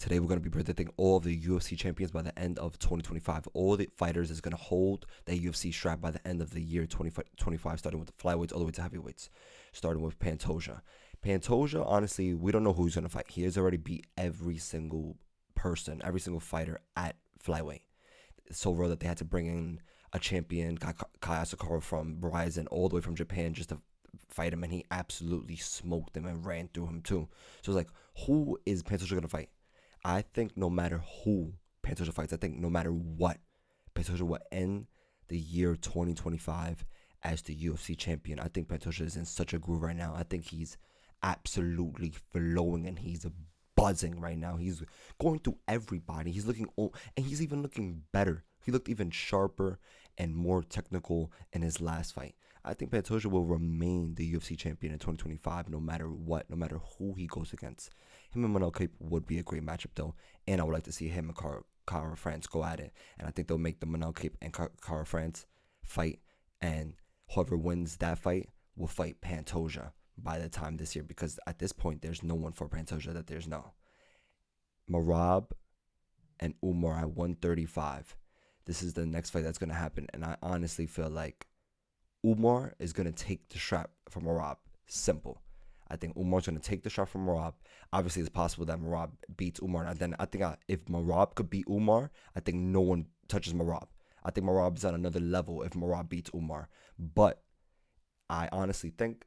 Today we're going to be predicting all of the UFC champions by the end of 2025. All the fighters is going to hold the UFC strap by the end of the year 2025, starting with the flyweights all the way to heavyweights. Starting with Pantoja. Pantoja, honestly, we don't know who he's going to fight. He has already beat every single person, every single fighter at flyweight. It's so real that they had to bring in a champion, Kai Asakura from Verizon, all the way from Japan just to fight him, and he absolutely smoked him and ran through him too. So it's like, who is Pantoja going to fight? I think no matter who Pantoja fights, I think no matter what, Pantoja will end the year 2025 as the UFC champion. I think Pantoja is in such a groove right now. I think he's absolutely flowing and he's buzzing right now. He's going through everybody. He's looking old, and he's even looking better. He looked even sharper and more technical in his last fight. I think Pantoja will remain the UFC champion in 2025 no matter what, no matter who he goes against. Him and Manel Cape would be a great matchup though, and I would like to see him and Cara France go at it. And I think they'll make the Manel Cape and Cara France fight, and whoever wins that fight will fight Pantoja by the time this year, because at this point there's no one for Pantoja that there's no. Merab and Umar at 135. This is the next fight that's going to happen, and I honestly feel like Umar is going to take the strap from Merab. Simple. I think Umar's going to take the strap from Merab. Obviously, it's possible that Merab beats Umar. And then I think if Merab could beat Umar, I think no one touches Merab. I think Merab is on another level if Merab beats Umar. But I honestly think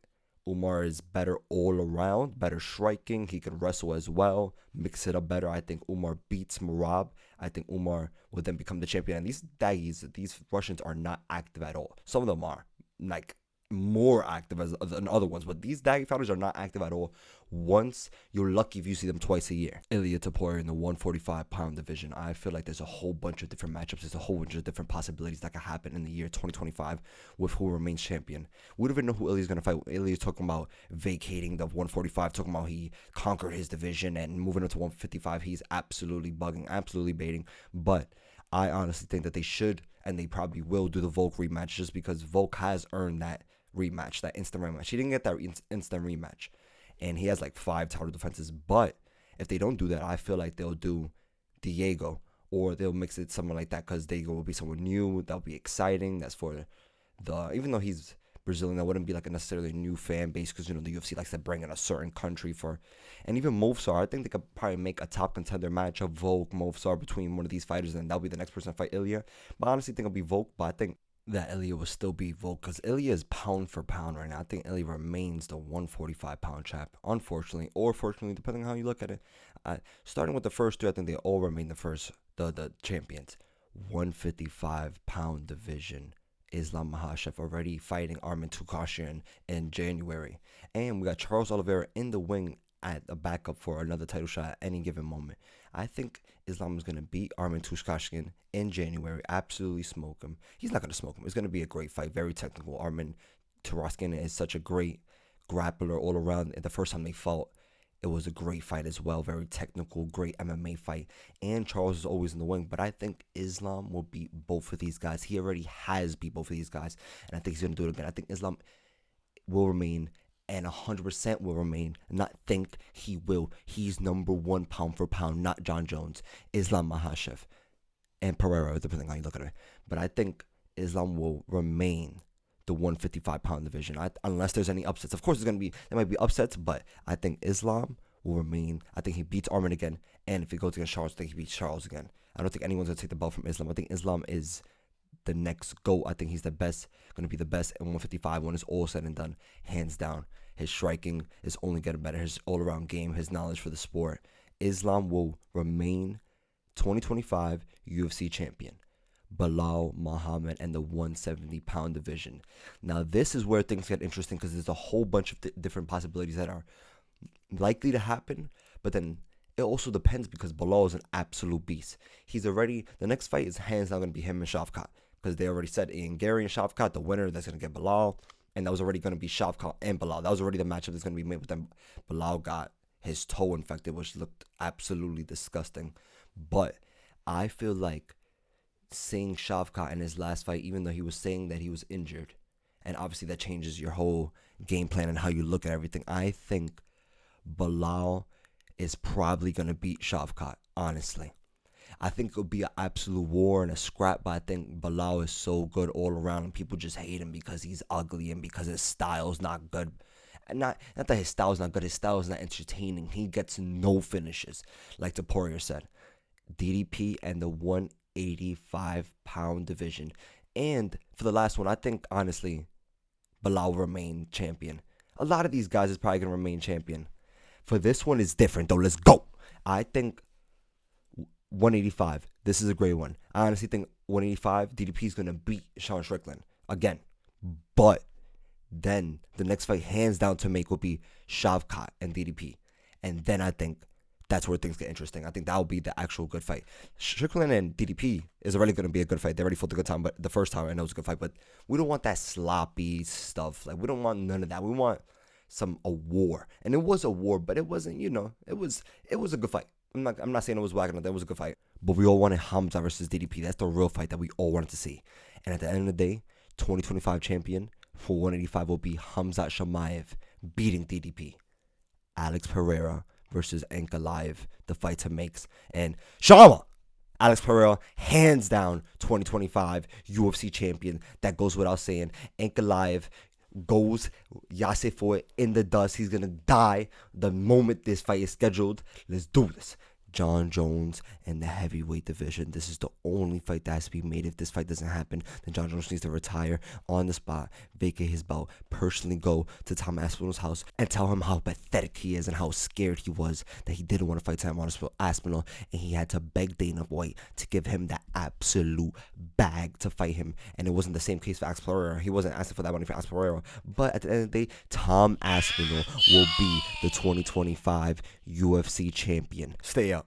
Umar is better all around, better striking. He can wrestle as well, mix it up better. I think Umar beats Merab. I think Umar will then become the champion. And these Daggies, these Russians are not active at all. Some of them are, like, more active than other ones, but these Daggy fighters are not active at all. Once, you're lucky if you see them twice a year. Ilia Topuria in the 145-pound division. I feel like there's a whole bunch of different matchups. There's a whole bunch of different possibilities that could happen in the year 2025 with who remains champion. We don't even know who Ilia's going to fight. Ilia's talking about vacating the 145, talking about he conquered his division and moving up to 155. He's absolutely bugging, absolutely baiting. But I honestly think that they should, and they probably will, do the Volk rematch, just because Volk has earned that rematch, that instant rematch. He didn't get that instant rematch, and he has like 5 title defenses. But if they don't do that, I feel like they'll do Diego, or they'll mix it someone like that, because Diego will be someone new. That'll be exciting. That's for the, even though he's Brazilian, that wouldn't be like a necessarily new fan base, because, you know, the UFC likes to bring in a certain country for. And even Movsar, I think they could probably make a top contender match of Volk, Movsar, between one of these fighters, and that'll be the next person to fight Ilia. But I honestly think it'll be Volk, but I think that Ilia will still be Volk, because Ilia is pound for pound right now. I think Ilia remains the 145-pound champ, unfortunately, or fortunately, depending on how you look at it. Starting with the first 2, I think they all remain the champions. 155-pound division. Islam Makhachev already fighting Arman Tsukashian in January. And we got Charles Oliveira in the wing at a backup for another title shot at any given moment. I think Islam is going to beat Arman Tsukashian in January, absolutely smoke him. He's not going to smoke him. It's going to be a great fight, very technical. Arman Tsukashian is such a great grappler all around. The first time they fought, it was a great fight as well, very technical, great MMA fight. And Charles is always in the wing, but I think Islam will beat both of these guys. He already has beat both of these guys, and I think he's going to do it again. I think Islam will remain, and 100% will remain, not think he will. He's number 1 pound for pound, not John Jones. Islam Makhachev and Pereira, depending on how you look at it. But I think Islam will remain the 155-pound division, unless there's any upsets. Of course, there might be upsets, but I think Islam will remain. I think he beats Arman again, and if he goes against Charles, I think he beats Charles again. I don't think anyone's going to take the belt from Islam. I think Islam is the next GOAT. I think he's going to be the best in 155 when it's all said and done, hands down. His striking is only getting better. His all-around game, his knowledge for the sport. Islam will remain 2025 UFC champion. Belal Muhammad and the 170-pound division. Now, this is where things get interesting, because there's a whole bunch of different possibilities that are likely to happen, but then it also depends, because Belal is an absolute beast. The next fight is hands down going to be him and Shavkat, because they already said Ian Gary and Shavkat, the winner that's going to get Belal, and that was already going to be Shavkat and Belal. That was already the matchup that's going to be made, but then Belal got his toe infected, which looked absolutely disgusting. But I feel like seeing Shavkat in his last fight, even though he was saying that he was injured, and obviously that changes your whole game plan and how you look at everything, I think Belal is probably going to beat Shavkat, honestly. I think it'll be an absolute war and a scrap, but I think Bilal is so good all around, and people just hate him because he's ugly and because his style's not good. And not that his style's not good, his style is not entertaining. He gets no finishes, like the Poirier said. DDP and the 185-pound division. And for the last one, I think, honestly, Bilal will remain champion. A lot of these guys is probably going to remain champion. For this one, it's different, though. Let's go. I think 185. This is a great one. I honestly think 185, DDP is going to beat Sean Strickland again. But then the next fight, hands down to make, will be Shavkat and DDP. And then I think that's where things get interesting. I think that will be the actual good fight. Strickland and DDP is already going to be a good fight. They already fought a good time, but the first time I know it was a good fight. But we don't want that sloppy stuff. Like, we don't want none of that. We want a war. And it was a war, but it wasn't, it was a good fight. I'm not saying it was whack, that was a good fight. But we all wanted Hamza versus DDP. That's the real fight that we all wanted to see. And at the end of the day, 2025 champion for 185 will be Hamzat Shamaev beating DDP. Alex Pereira versus Ankalaev, the fight to makes. And Shama! Alex Pereira, hands down, 2025 UFC champion. That goes without saying. Ankalaev goes Yase for it in the dust. He's going to die the moment this fight is scheduled. Let's do this. John Jones and the heavyweight division. This is the only fight that has to be made. If this fight doesn't happen, then John Jones needs to retire on the spot, vacate his belt, personally go to Tom Aspinall's house and tell him how pathetic he is and how scared he was that he didn't want to fight Tom Aspinall, and he had to beg Dana White to give him that absolute bag to fight him. And it wasn't the same case for Alex Pereira. He wasn't asking for that money for Alex Pereira. But at the end of the day, Tom Aspinall will be the 2025 UFC champion. Stay up.